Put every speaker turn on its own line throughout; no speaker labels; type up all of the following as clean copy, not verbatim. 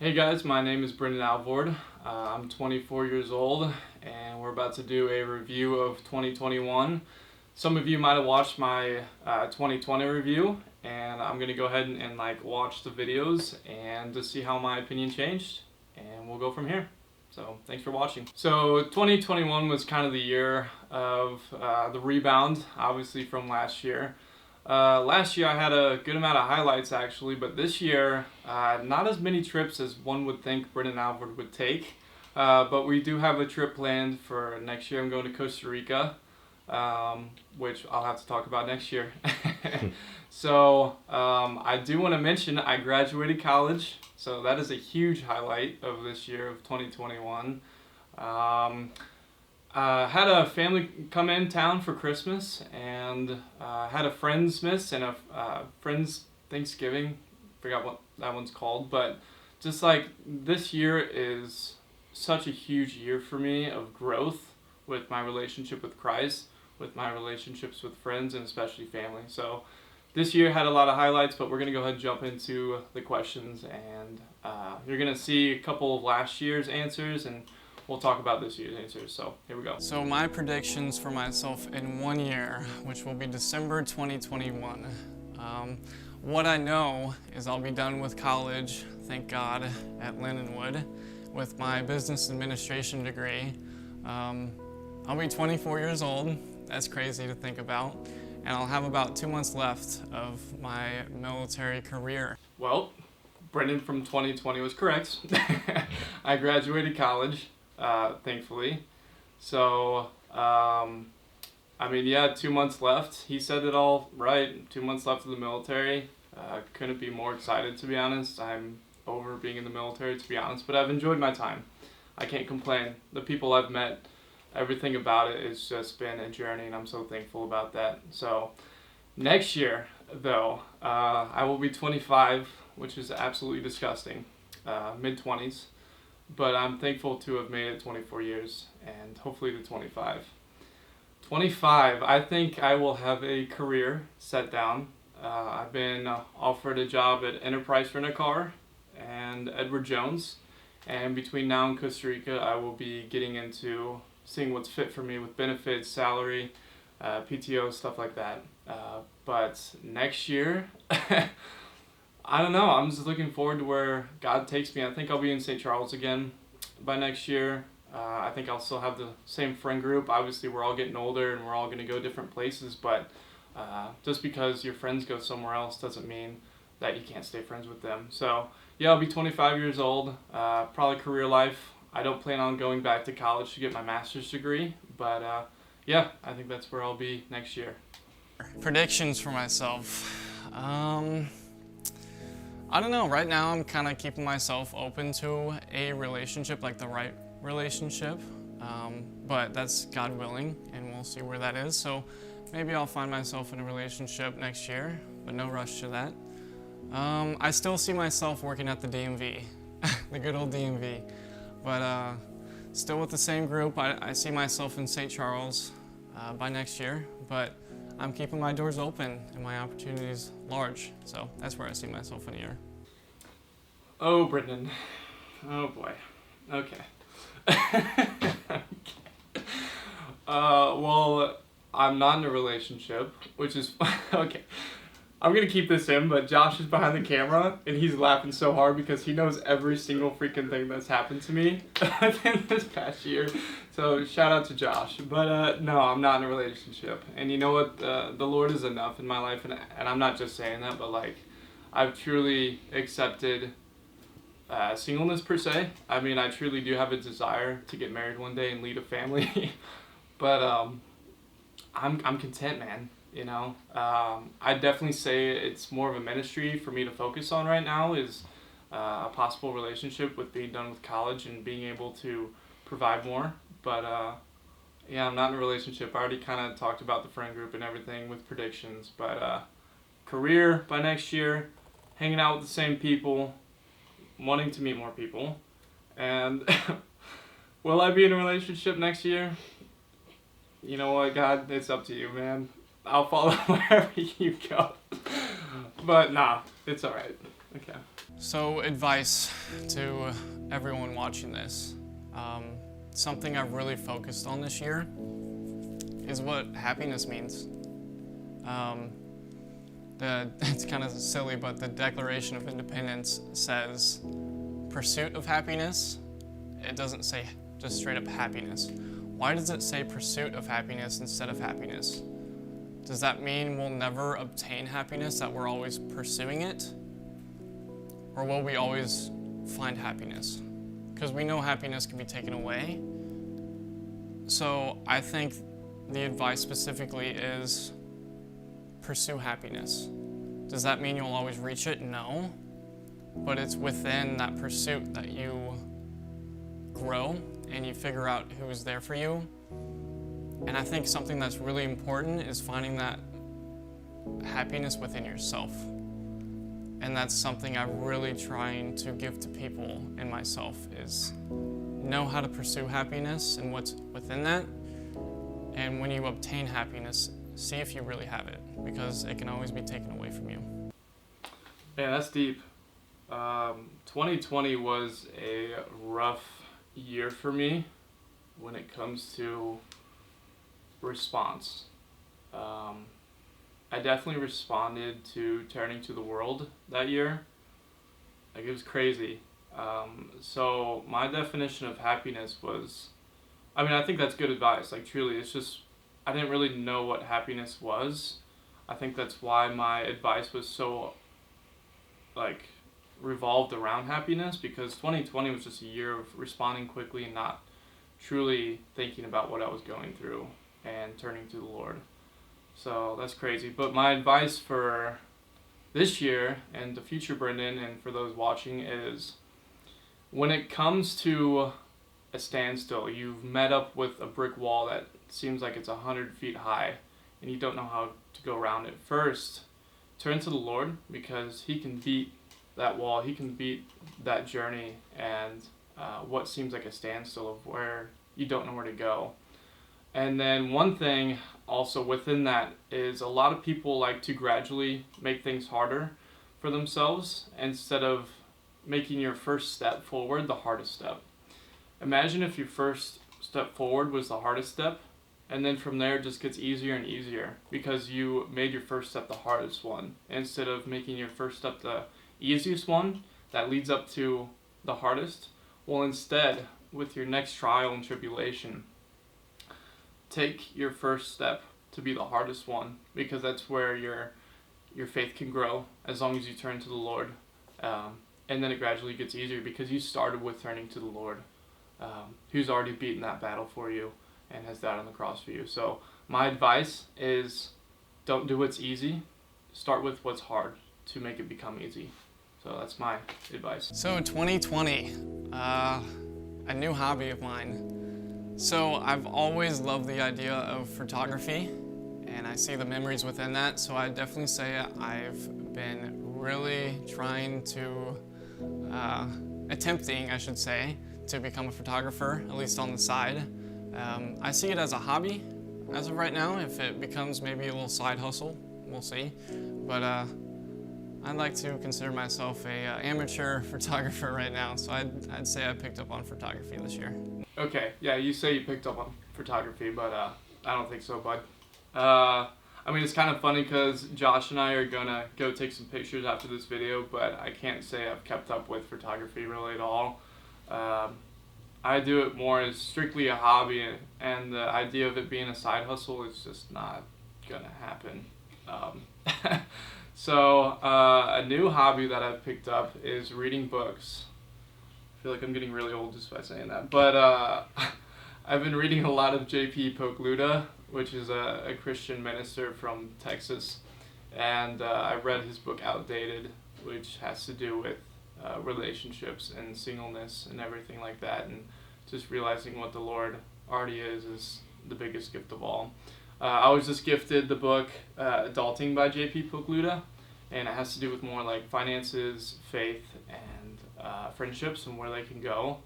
Hey guys, my name is Alvord. I'm 24 years old and we're about to do a review of 2021. Some of you might have watched my 2020 review, and I'm going to go ahead and watch the videos and to see how my opinion changed, and we'll go from here. So thanks for watching. So 2021 was kind of the year of the rebound, obviously, from last year. Last year I had a good amount of highlights actually, but this year not as many trips as one would think Alvord would take. But we do have a trip planned for next year. I'm going to Costa Rica, which I'll have to talk about next year. So I do want to mention I graduated college, so that is a huge highlight of this year of 2021. Had a family come in town for Christmas, and had a Friendsmas and a Friends Thanksgiving. Forgot what that one's called, but just this year is such a huge year for me of growth with my relationship with Christ, with my relationships with friends, and especially family. So this year had a lot of highlights, but we're going to go ahead and jump into the questions, and you're going to see a couple of last year's answers, and we'll talk about this year's answers. So here we go. So my predictions for myself in 1 year, which will be December 2021. What I know is I'll be done with college, thank God, at Lindenwood with my business administration degree. I'll be 24 years old. That's crazy to think about. And I'll have about 2 months left of my military career. Well, Brendan from 2020 was correct. I graduated college, thankfully. So, I mean, yeah, 2 months left. He said it all right. 2 months left of the military. Couldn't be more excited, to be honest. I'm over being in the military, to be honest, but I've enjoyed my time. I can't complain. The people I've met, everything about it has just been a journey, and I'm so thankful about that. So next year, though, I will be 25, which is absolutely disgusting, mid-20s, but I'm thankful to have made it 24 years and hopefully to 25. 25, I think I will have a career set down. I've been offered a job at Enterprise Rent-A-Car and Edward Jones, and between now and Costa Rica, I will be getting into seeing what's fit for me with benefits, salary, PTO, stuff like that. But next year, I don't know. I'm just looking forward to where God takes me. I think I'll be in St. Charles again by next year. I think I'll still have the same friend group. Obviously, we're all getting older and we're all going to go different places, but just because your friends go somewhere else doesn't mean that you can't stay friends with them. So yeah, I'll be 25 years old, probably career life. I don't plan on going back to college to get my master's degree, but yeah, I think that's where I'll be next year. Predictions for myself. I don't know. Right now, I'm kind of keeping myself open to a relationship, like the right relationship, but that's God willing, and we'll see where that is. So maybe I'll find myself in a relationship next year, but no rush to that. I still see myself working at the DMV, the good old DMV. But still with the same group. I see myself in St. Charles by next year, but I'm keeping my doors open and my opportunities large. So that's where I see myself in a year. Oh, Brendan. Oh, boy. Okay. Well, I'm not in a relationship, which is, okay. I'm going to keep this in, but Josh is behind the camera, and he's laughing so hard because he knows every single freaking thing that's happened to me in this past year. So shout out to Josh. But no, I'm not in a relationship. And you know what? The Lord is enough in my life, and I'm not just saying that, but I've truly accepted singleness per se. I mean, I truly do have a desire to get married one day and lead a family. But I'm content, man. You know, I'd definitely say it's more of a ministry for me to focus on right now is a possible relationship with being done with college and being able to provide more. But yeah, I'm not in a relationship. I already kind of talked about the friend group and everything with predictions. But career by next year, hanging out with the same people, wanting to meet more people. And will I be in a relationship next year? You know what, God, it's up to you, man. I'll follow wherever you go. But nah, it's alright. Okay.
So advice to everyone watching this. Something I've really focused on this year is what happiness means. It's kind of silly, but the Declaration of Independence says pursuit of happiness. It doesn't say just straight up happiness. Why does it say pursuit of happiness instead of happiness? Does that mean we'll never obtain happiness, that we're always pursuing it? Or will we always find happiness? Because we know happiness can be taken away. So I think the advice specifically is pursue happiness. Does that mean you'll always reach it? No. But it's within that pursuit that you grow and you figure out who is there for you. And I think something that's really important is finding that happiness within yourself. And that's something I'm really trying to give to people and myself, is know how to pursue happiness and what's within that. And when you obtain happiness, see if you really have it, because it can always be taken away from you.
Man, that's deep. 2020 was a rough year for me when it comes to response. I definitely responded to turning to the world that year. Like, it was crazy. So my definition of happiness was, I think that's good advice. Like, truly, it's just, I didn't really know what happiness was. I think that's why my advice was so, revolved around happiness, because 2020 was just a year of responding quickly and not truly thinking about what I was going through and turning to the Lord. So that's crazy. But my advice for this year and the future Brendan, and for those watching, is when it comes to a standstill, you've met up with a brick wall that seems like it's 100 feet high and you don't know how to go around it. First, turn to the Lord, because He can beat that wall. He can beat that journey and what seems like a standstill of where you don't know where to go. And then one thing also within that is, a lot of people like to gradually make things harder for themselves instead of making your first step forward the hardest step. Imagine if your first step forward was the hardest step, and then from there it just gets easier and easier because you made your first step the hardest one, instead of making your first step the easiest one that leads up to the hardest. Well, instead, with your next trial and tribulation, take your first step to be the hardest one, because that's where your faith can grow as long as you turn to the Lord. And then it gradually gets easier because you started with turning to the Lord, who's already beaten that battle for you and has died on the cross for you. So my advice is, don't do what's easy. Start with what's hard to make it become easy. So that's my advice.
So 2020, a new hobby of mine. So I've always loved the idea of photography, and I see the memories within that. So I definitely say I've been really trying to, attempting, I should say, to become a photographer, at least on the side. I see it as a hobby as of right now. If it becomes maybe a little side hustle, we'll see. But I'd like to consider myself a amateur photographer right now, so I'd say I picked up on photography this year.
Okay, yeah, you say you picked up on photography, but I don't think so, bud. It's kind of funny because Josh and I are gonna go take some pictures after this video, but I can't say I've kept up with photography really at all. I do it more as strictly a hobby, and the idea of it being a side hustle is just not gonna happen. So a new hobby that I've picked up is reading books. I feel like I'm getting really old just by saying that. But I've been reading a lot of J.P. Pokluda, which is a Christian minister from Texas. And I read his book Outdated, which has to do with relationships and singleness and everything like that. And just realizing what the Lord already is the biggest gift of all. I was just gifted the book Adulting by J.P. Pokluda, and it has to do with more like finances, faith, and friendships and where they can go,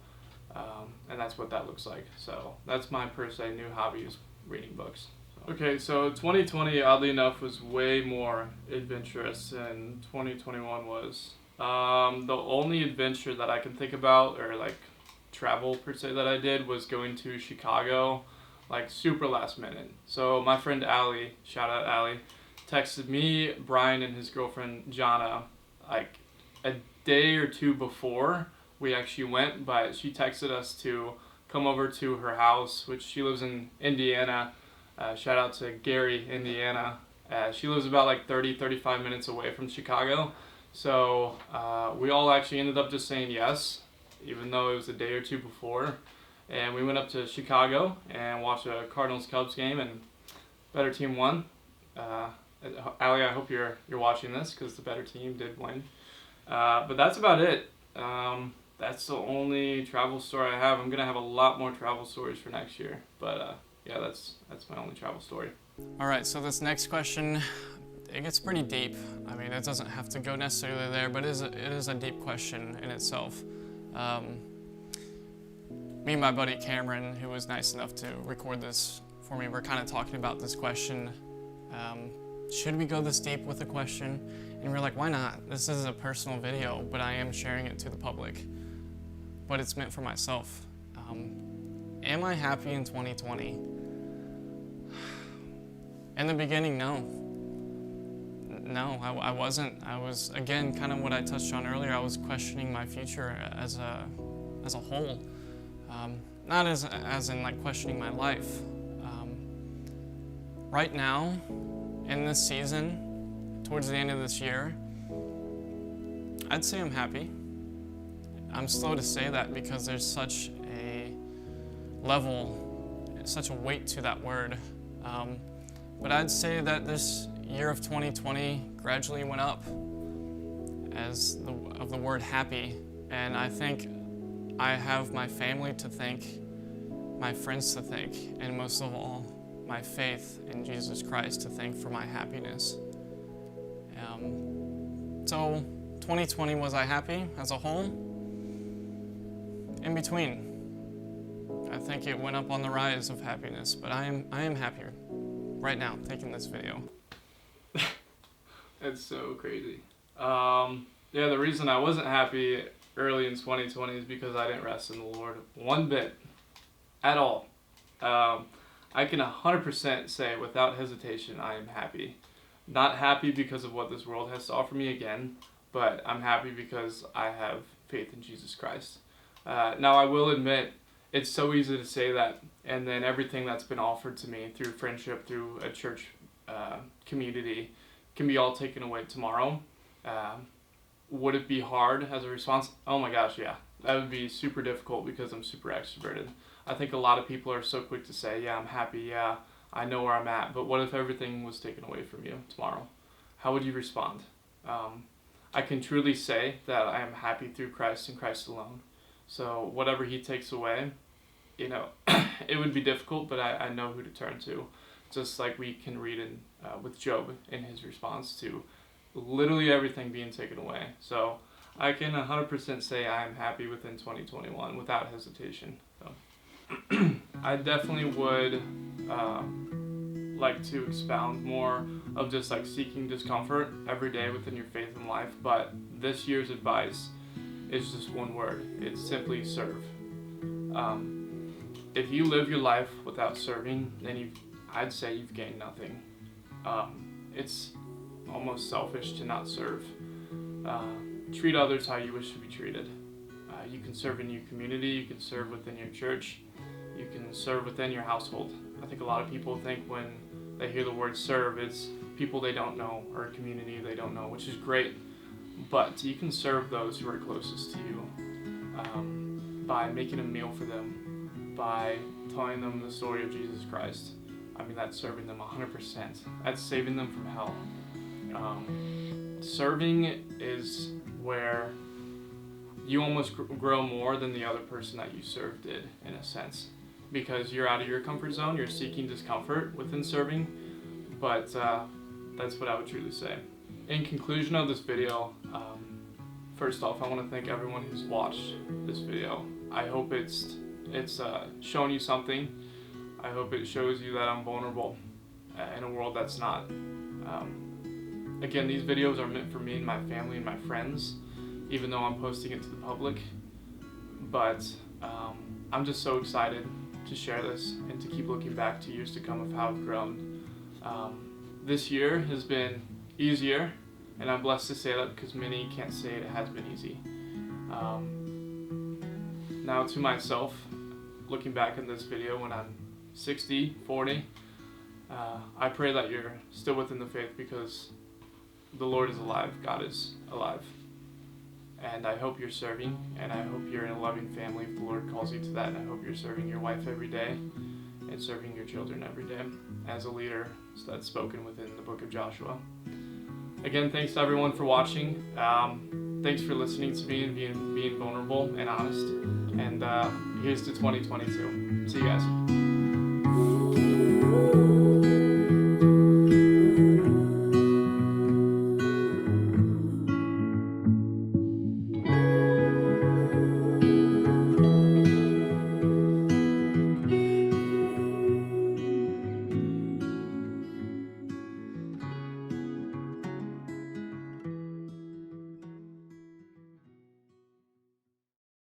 and that's what that looks like. So that's my per se new hobby, is reading books. Okay, so 2020, oddly enough, was way more adventurous than 2021 was. The only adventure that I can think about, or like travel per se, that I did was going to Chicago, like super last minute. So my friend Allie, shout out Allie, texted me, Brian, and his girlfriend Jana like a day or two before we actually went, but she texted us to come over to her house, which she lives in Indiana. Shout out to Gary, Indiana. She lives about like 35 minutes away from Chicago. So we all actually ended up just saying yes, even though it was a day or two before. And we went up to Chicago and watched a Cardinals-Cubs game, and better team won. Allie, I hope you're watching this because the better team did win. But that's about it. That's the only travel story I have. I'm gonna have a lot more travel stories for next year, but yeah, that's my only travel story.
All right, so this next question, it gets pretty deep. I mean, it doesn't have to go necessarily there, but it is a deep question in itself. Me and my buddy Cameron, who was nice enough to record this for me, we're kind of talking about this question. Should we go this deep with the question? And we're like, why not? This is a personal video, but I am sharing it to the public. But it's meant for myself. Am I happy in 2020? In the beginning, no. No, I wasn't. I was, again, kind of what I touched on earlier. I was questioning my future as a whole. Not as in like questioning my life. Right now, in this season, towards the end of this year, I'd say I'm happy. I'm slow to say that because there's such a level, such a weight to that word. But I'd say that this year of 2020 gradually went up of the word happy. And I think I have my family to thank, my friends to thank, and most of all, my faith in Jesus Christ to thank for my happiness. So 2020, was I happy as a whole? In between. I think it went up on the rise of happiness, but I am happier right now taking this video.
It's so crazy. Yeah, the reason I wasn't happy early in 2020 is because I didn't rest in the Lord one bit at all. I can 100% say without hesitation I am happy. Not happy because of what this world has to offer me again, but I'm happy because I have faith in Jesus Christ. Now I will admit, it's so easy to say that, and then everything that's been offered to me through friendship, through a church community, can be all taken away tomorrow. Would it be hard as a response? Oh my gosh, yeah. That would be super difficult because I'm super extroverted. I think a lot of people are so quick to say, yeah, I'm happy, yeah, I know where I'm at, but what if everything was taken away from you tomorrow? How would you respond? I can truly say that I am happy through Christ and Christ alone. So whatever he takes away, you know, it would be difficult, but I know who to turn to. Just like we can read in with Job in his response to literally everything being taken away. So I can 100% say I am happy within 2021 without hesitation. So I definitely would like to expound more of just like seeking discomfort every day within your faith and life, but this year's advice is just one word. It's simply serve. If you live your life without serving, then I'd say you've gained nothing. It's almost selfish to not serve. Treat others how you wish to be treated. You can serve in your community, you can serve within your church, you can serve within your household. I think a lot of people think when they hear the word serve, it's people they don't know or a community they don't know, which is great. But you can serve those who are closest to you by making a meal for them, by telling them the story of Jesus Christ. I mean, that's serving them 100%. That's saving them from hell. Serving is where you almost grow more than the other person that you served did, in a sense. Because you're out of your comfort zone, you're seeking discomfort within serving, but that's what I would truly say. In conclusion of this video, first off, I want to thank everyone who's watched this video. I hope it's shown you something. I hope it shows you that I'm vulnerable in a world that's not. Again, these videos are meant for me and my family and my friends, even though I'm posting it to the public. But I'm just so excited to share this and to keep looking back to years to come of how I've grown. This year has been easier, and I'm blessed to say that because many can't say it has been easy. Now to myself, looking back in this video when I'm 60, 40, I pray that you're still within the faith, because the Lord is alive, God is alive. And I hope you're serving, and I hope you're in a loving family if the Lord calls you to that, and I hope you're serving your wife every day and serving your children every day as a leader that's spoken within the book of Joshua. Again, thanks to everyone for watching. Thanks for listening to me and being vulnerable and honest. And here's to 2022. See you guys.